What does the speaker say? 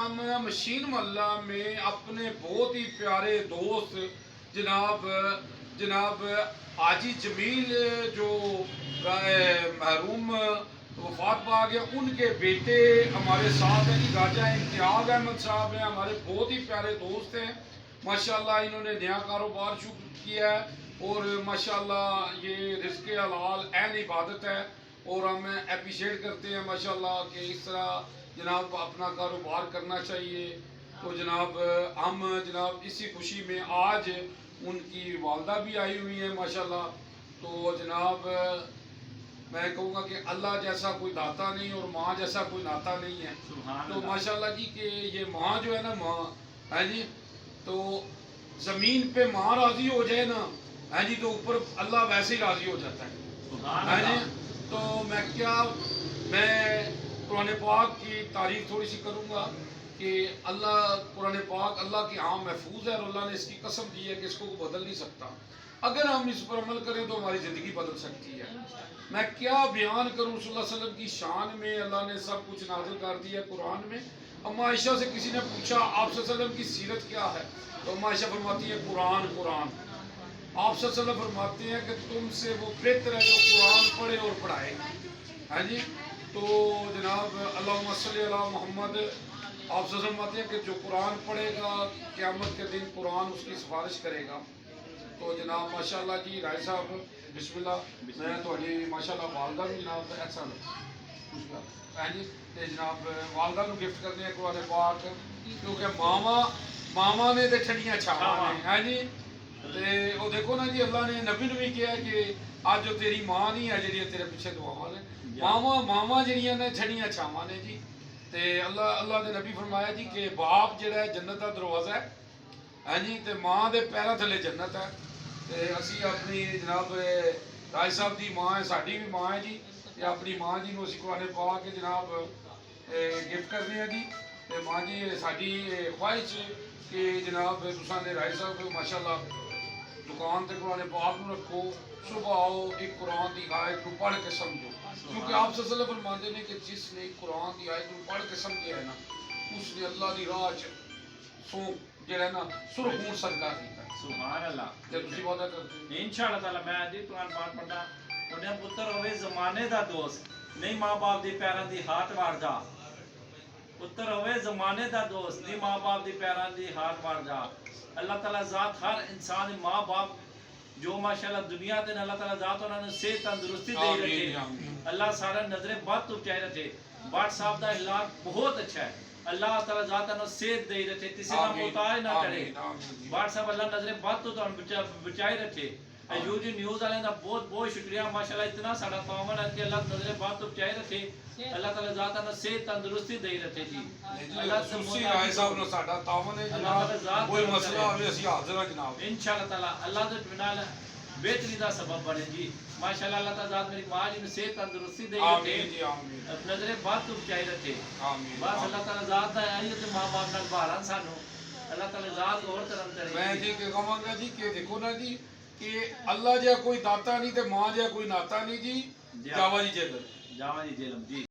ہم مشین محلہ میں اپنے بہت ہی پیارے دوست جناب جناب حاجی جمیل جو محروم وفات پا گیا، ان کے بیٹے ہمارے ساتھ ہیں جی، راجہ امتیاز احمد صاحب ہیں، ہمارے بہت ہی پیارے دوست ہیں ماشاءاللہ۔ انہوں نے نیا کاروبار شروع کیا ہے اور ماشاءاللہ یہ رزق حلال عین عبادت ہے، اور ہم اپریشیٹ کرتے ہیں ماشاءاللہ کہ اس طرح جناب اپنا کاروبار کرنا چاہیے۔ تو جناب ہم جناب اسی خوشی میں آج ان کی والدہ بھی آئی ہوئی ہیں ماشاءاللہ۔ تو جناب میں کہوں گا کہ اللہ جیسا کوئی داتا نہیں اور ماں جیسا کوئی ناتا نہیں ہے۔ تو ماشاءاللہ جی کہ یہ ماں جو ہے نا، ماں ہے جی، تو زمین پہ ماں راضی ہو جائے نا ہے جی، تو اوپر اللہ ویسے ہی راضی ہو جاتا ہے جی۔ تو میں قرآن پاک کی تعریف تھوڑی سی کروں گا کہ اللہ قرآن پاک اللہ کے عام محفوظ ہے، اور اللہ نے اس کی قسم دی ہے کہ اس کو بدل نہیں سکتا۔ اگر ہم اس پر عمل کریں تو ہماری زندگی بدل سکتی ہے۔ میں کیا بیان کروں صلی اللہ علیہ وسلم کی شان میں، اللہ نے سب کچھ نازل کر دیا قرآن میں۔ اما عائشہ سے کسی نے پوچھا آپ صلی اللہ علیہ وسلم کی سیرت کیا ہے، تو اما عائشہ فرماتی ہے قرآن قرآن۔ آپ صلی اللہ علیہ وسلم فرماتے ہیں کہ تم سے وہ بہتر ہے جو قرآن پڑھے اور پڑھائے، ہاں جی۔ تو جناب اللہم صلی علی محمد، آپ صلی اللہ علیہ وسلم فرماتے ہیں کہ جو قرآن پڑھے گا قیامت کے دن قرآن اس کی سفارش کرے گا۔ تو جناب ماشاءاللہ جی رائے صاحب بسم اللہ، میں تھوڑی ماشاءاللہ والدہ بھی جناب احسان ہے جی، جناب والدہ کو گفٹ کرنے ہیں قرآن پاک، کیونکہ ماما نے تے ٹھنڈیاں چھاواں نے ہے جی۔ تے وہ دیکھو نا جی، اللہ نے نبی نبی کیا کہ آج جو تیری ماں نہیں ہے جڑی تیرے پیچھے دعاواں نے، ماما جڑیاں نے ٹھنڈیاں چھاواں نے جی۔ تے اللہ نے نبی فرمایا جی کہ باپ جڑا ہے جنت دا دروازہ ہے ہاں جی، تے ماں دے پیراں تھلے جنت ہے۔ تے اسی اپنی جناب راج صاحب دی ماں ہے، ساڈی بھی ماں ہے جی، تے اپنی ماں جی نو اسی قرآن پاک کے جناب گفٹ کرنے ہیں جی۔ تے ماں جی ساڈی خواہش کہ جناب تساں نے راج صاحب ماشاءاللہ دکان تے قرآن پاک نو رکھو، صبح آؤ ایک قرآن دی آیت کو پڑھ کے سمجھو، کیونکہ آپ صلی اللہ علیہ وسلم فرماتے ہیں کہ جس نے قرآن دی آیت کو پڑھ کے سمجھیا ہے نا، اس نے اللہ دی راہ سو جڑا ہے نا سرخون صدقہ کیتا ہے۔ سبحان اللہ۔ تے تسی وعدہ کرتے ہیں انشاءاللہ تعالی میں جی قرآن پاک پڑھنا، انہیں پتر ہوئے زمانے دا دوست، نہیں ماں باپ دی پیراں دی ہاتھ وار جا۔ پتر ہوئے زمانے دا دوست، نہیں ماں باپ دی پیراں دی ہاتھ وار جا۔ اللہ تعالیٰ ذات ہر انسان ماں باپ جو ماشاءاللہ دنیا تے اللہ تعالیٰ ذات انہوں نے صحت تندرستی دے رکھے، اللہ سارا نظر بد تو بچائے رکھے۔ بٹ صاحب دا اخلاق بہت اچھا ہے، اللہ تعالیٰ ذات انہوں صحت دے رکھے، کسی کا محتاج نہ کرے۔ بٹ صاحب اللہ نظر بد تو بچائے رکھے۔ ایو جی نیوز والے دا بہت بہت شکریہ ماشاءاللہ، اتنا سارا تعاون ہے کہ اللہ نظر بد تو بچائے رکھے، اللہ تعالیٰ ذات انہوں صحت تندرستی دے رکھے جی۔ اللہ خصوصی رائے صاحب نے ساڈا تعاون ہے جناب، کوئی مسئلہ ہوئے اسی حاضر ہیں جناب انشاءاللہ تعالیٰ۔ اللہ دے بنال بہتری دا سبب بنے جی ماشاءاللہ۔ اللہ تعالیٰ ذات میری ماں جی نے صحت تندرستی دے رکھے، نظر بد تو بچائے رکھے۔ بس اللہ تعالیٰ ذات دا ہے تے ماں باپ نال بھارن سانو، اللہ تعالیٰ ذات اور کرم کرے۔ میں جی کہ کہاں گا جی کہ دیکھو نا جی کہ اللہ جا کوئی داتا نہیں تے ماں جا کوئی ناتا نہیں جی۔ جاوا جی جیلم جاوا جی جیلم جی۔